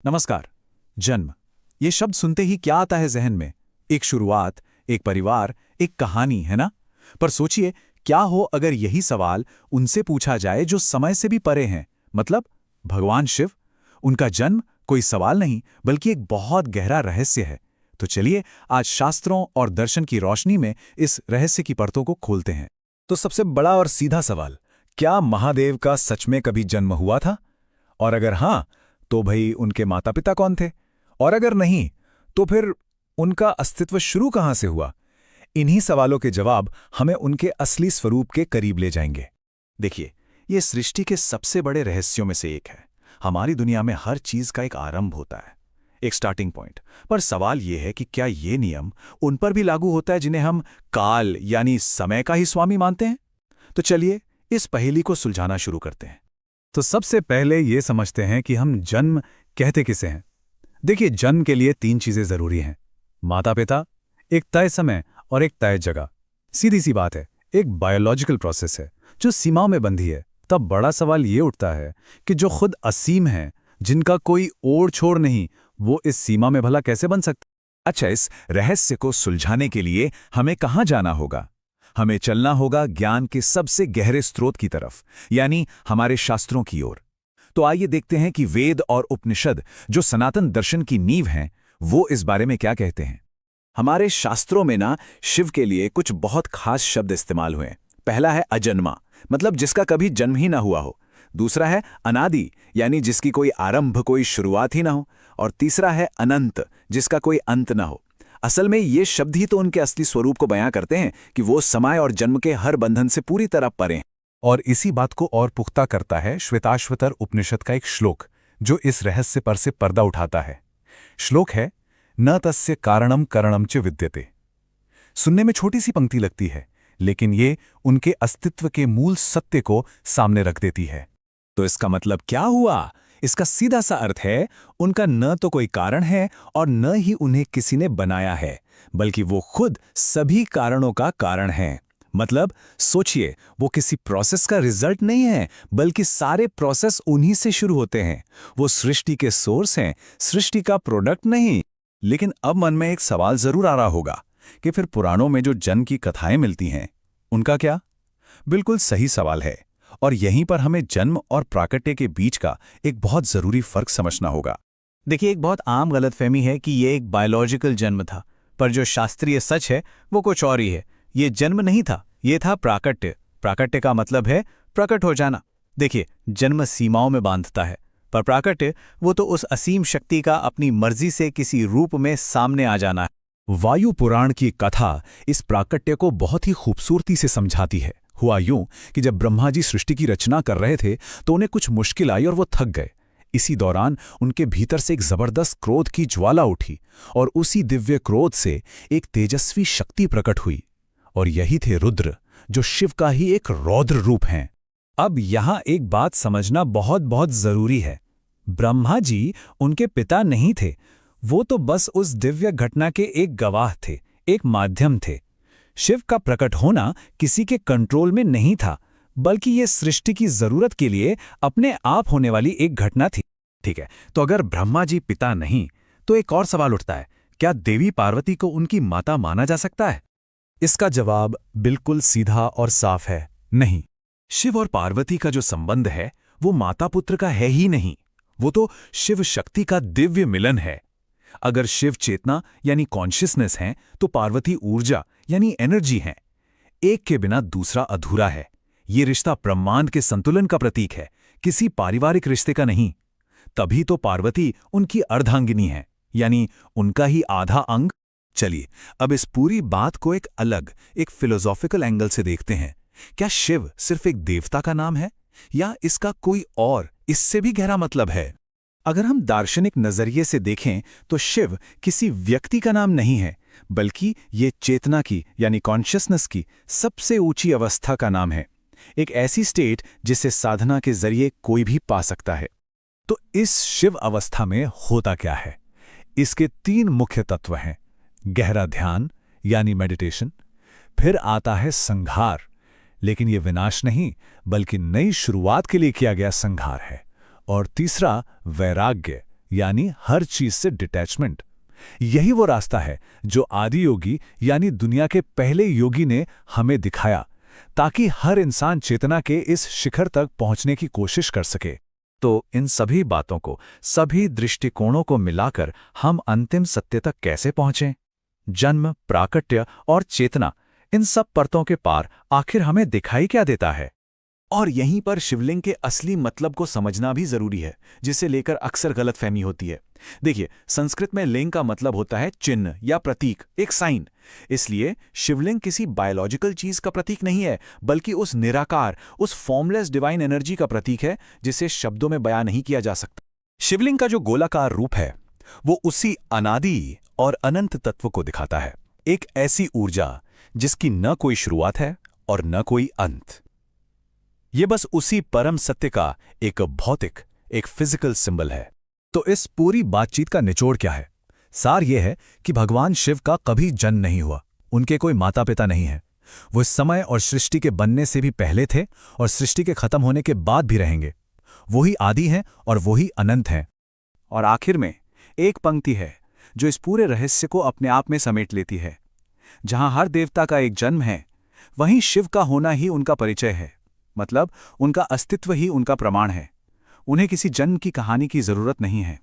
नमस्कार। जन्म, ये शब्द सुनते ही क्या आता है जहन में? एक शुरुआत, एक परिवार, एक कहानी, है ना? पर सोचिए, क्या हो अगर यही सवाल उनसे पूछा जाए जो समय से भी परे हैं, मतलब भगवान शिव। उनका जन्म कोई सवाल नहीं, बल्कि एक बहुत गहरा रहस्य है। तो चलिए आज शास्त्रों और दर्शन की रोशनी में इस रहस्य की परतों को खोलते हैं। तो सबसे बड़ा और सीधा सवाल, क्या महादेव का सच में कभी जन्म हुआ था? और अगर हां, तो भाई उनके माता पिता कौन थे? और अगर नहीं, तो फिर उनका अस्तित्व शुरू कहां से हुआ? इन्हीं सवालों के जवाब हमें उनके असली स्वरूप के करीब ले जाएंगे। देखिए, ये सृष्टि के सबसे बड़े रहस्यों में से एक है। हमारी दुनिया में हर चीज का एक आरंभ होता है, एक स्टार्टिंग पॉइंट। पर सवाल यह है कि क्या ये नियम उन पर भी लागू होता है जिन्हें हम काल यानी समय का ही स्वामी मानते हैं? तो चलिए इस पहेली को सुलझाना शुरू करते हैं। तो सबसे पहले ये समझते हैं कि हम जन्म कहते किसे हैं। देखिए, जन्म के लिए 3 चीजें जरूरी हैं: माता पिता, एक तय समय और एक तय जगह। सीधी सी बात है, एक बायोलॉजिकल प्रोसेस है जो सीमाओं में बंधी है। तब बड़ा सवाल ये उठता है कि जो खुद असीम हैं, जिनका कोई ओर छोर नहीं, वो इस सीमा में भला कैसे बन सकते? अच्छा, इस रहस्य को सुलझाने के लिए हमें कहाँ जाना होगा? हमें चलना होगा ज्ञान के सबसे गहरे स्रोत की तरफ, यानी हमारे शास्त्रों की ओर। तो आइए देखते हैं कि वेद और उपनिषद, जो सनातन दर्शन की नींव हैं, वो इस बारे में क्या कहते हैं। हमारे शास्त्रों में ना शिव के लिए कुछ बहुत खास शब्द इस्तेमाल हुए हैं। पहला है अजन्मा, मतलब जिसका कभी जन्म ही ना हुआ हो। दूसरा है अनादि, यानी जिसकी कोई आरंभ, कोई शुरुआत ही ना हो। और तीसरा है अनंत, जिसका कोई अंत ना हो। असल में ये शब्द ही तो उनके असली स्वरूप को बयां करते हैं कि वो समय और जन्म के हर बंधन से पूरी तरह परे हैं। और इसी बात को और पुख्ता करता है श्वेताश्वतर उपनिषद का एक श्लोक, जो इस रहस्य पर से पर्दा उठाता है। श्लोक है, न तस्य कारणम करणम च विद्यते। सुनने में छोटी सी पंक्ति लगती है, लेकिन ये उनके अस्तित्व के मूल सत्य को सामने रख देती है। तो इसका मतलब क्या हुआ? इसका सीधा सा अर्थ है, उनका न तो कोई कारण है और न ही उन्हें किसी ने बनाया है, बल्कि वो खुद सभी कारणों का कारण हैं। मतलब सोचिए, वो किसी प्रोसेस का रिजल्ट नहीं है, बल्कि सारे प्रोसेस उन्हीं से शुरू होते हैं। वो सृष्टि के सोर्स हैं, सृष्टि का प्रोडक्ट नहीं। लेकिन अब मन में एक सवाल जरूर आ रहा होगा कि फिर पुराणों में जो जन्म की कथाएं मिलती हैं, उनका क्या? बिल्कुल सही सवाल है। और यहीं पर हमें जन्म और प्राकट्य के बीच का एक बहुत जरूरी फर्क समझना होगा। देखिए, एक बहुत आम गलतफहमी है कि ये एक बायोलॉजिकल जन्म था, पर जो शास्त्रीय सच है वो कुछ और ही है। ये जन्म नहीं था, ये था प्राकट्य। प्राकट्य का मतलब है प्रकट हो जाना। देखिए, जन्म सीमाओं में बांधता है, पर प्राकट्य वो तो उस असीम शक्ति का अपनी मर्जी से किसी रूप में सामने आ जाना है। वायु पुराण की कथा इस प्राकट्य को बहुत ही खूबसूरती से समझाती है। हुआ यूं कि जब ब्रह्मा जी सृष्टि की रचना कर रहे थे, तो उन्हें कुछ मुश्किल आई और वो थक गए। इसी दौरान उनके भीतर से एक जबरदस्त क्रोध की ज्वाला उठी, और उसी दिव्य क्रोध से एक तेजस्वी शक्ति प्रकट हुई। और यही थे रुद्र, जो शिव का ही एक रौद्र रूप हैं। अब यहां एक बात समझना बहुत बहुत जरूरी है। ब्रह्मा जी उनके पिता नहीं थे, वो तो बस उस दिव्य घटना के एक गवाह थे, एक माध्यम थे। शिव का प्रकट होना किसी के कंट्रोल में नहीं था, बल्कि ये सृष्टि की जरूरत के लिए अपने आप होने वाली एक घटना थी। ठीक है, तो अगर ब्रह्मा जी पिता नहीं, तो एक और सवाल उठता है, क्या देवी पार्वती को उनकी माता माना जा सकता है? इसका जवाब बिल्कुल सीधा और साफ है, नहीं। शिव और पार्वती का जो संबंध है, वो माता पुत्र का है ही नहीं। वो तो शिव शक्ति का दिव्य मिलन है। अगर शिव चेतना यानी कॉन्शियसनेस है, तो पार्वती ऊर्जा यानी एनर्जी है। एक के बिना दूसरा अधूरा है। ये रिश्ता ब्रह्मांड के संतुलन का प्रतीक है, किसी पारिवारिक रिश्ते का नहीं। तभी तो पार्वती उनकी अर्धांगिनी है, यानी उनका ही आधा अंग। चलिए अब इस पूरी बात को एक अलग, एक फिलोसॉफिकल एंगल से देखते हैं। क्या शिव सिर्फ एक देवता का नाम है, या इसका कोई और इससे भी गहरा मतलब है? अगर हम दार्शनिक नजरिए से देखें, तो शिव किसी व्यक्ति का नाम नहीं है, बल्कि ये चेतना की यानी कॉन्शियसनेस की सबसे ऊंची अवस्था का नाम है। एक ऐसी स्टेट जिसे साधना के जरिए कोई भी पा सकता है। तो इस शिव अवस्था में होता क्या है? इसके 3 मुख्य तत्व हैं: गहरा ध्यान यानी मेडिटेशन, फिर आता है संहार, लेकिन यह विनाश नहीं बल्कि नई शुरुआत के लिए किया गया संहार है, और तीसरा वैराग्य यानी हर चीज से डिटैचमेंट। यही वो रास्ता है जो आदि योगी यानी दुनिया के पहले योगी ने हमें दिखाया, ताकि हर इंसान चेतना के इस शिखर तक पहुंचने की कोशिश कर सके। तो इन सभी बातों को, सभी दृष्टिकोणों को मिलाकर हम अंतिम सत्य तक कैसे पहुंचें? जन्म, प्राकट्य और चेतना, इन सब परतों के पार आखिर हमें दिखाई क्या देता है? और यहीं पर शिवलिंग के असली मतलब को समझना भी जरूरी है, जिसे लेकर अक्सर गलतफहमी होती है। देखिए, संस्कृत में लिंग का मतलब होता है चिन्ह या प्रतीक, एक साइन। इसलिए शिवलिंग किसी बायोलॉजिकल चीज का प्रतीक नहीं है, बल्कि उस निराकार, उस फॉर्मलेस डिवाइन एनर्जी का प्रतीक है जिसे शब्दों में बयां नहीं किया जा सकता। शिवलिंग का जो गोलाकार रूप है वो उसी अनादि और अनंत तत्व को दिखाता है, एक ऐसी ऊर्जा जिसकी न कोई शुरुआत है और न कोई अंत। ये बस उसी परम सत्य का एक भौतिक, एक फिजिकल सिंबल है। तो इस पूरी बातचीत का निचोड़ क्या है? सार यह है कि भगवान शिव का कभी जन्म नहीं हुआ, उनके कोई माता पिता नहीं है। वो इस समय और सृष्टि के बनने से भी पहले थे और सृष्टि के खत्म होने के बाद भी रहेंगे। वही आदि हैं और वही अनंत हैं। और आखिर में एक पंक्ति है जो इस पूरे रहस्य को अपने आप में समेट लेती है। जहां हर देवता का एक जन्म है, वहीं शिव का होना ही उनका परिचय है। मतलब उनका अस्तित्व ही उनका प्रमाण है। उन्हें किसी जन्म की कहानी की जरूरत नहीं है।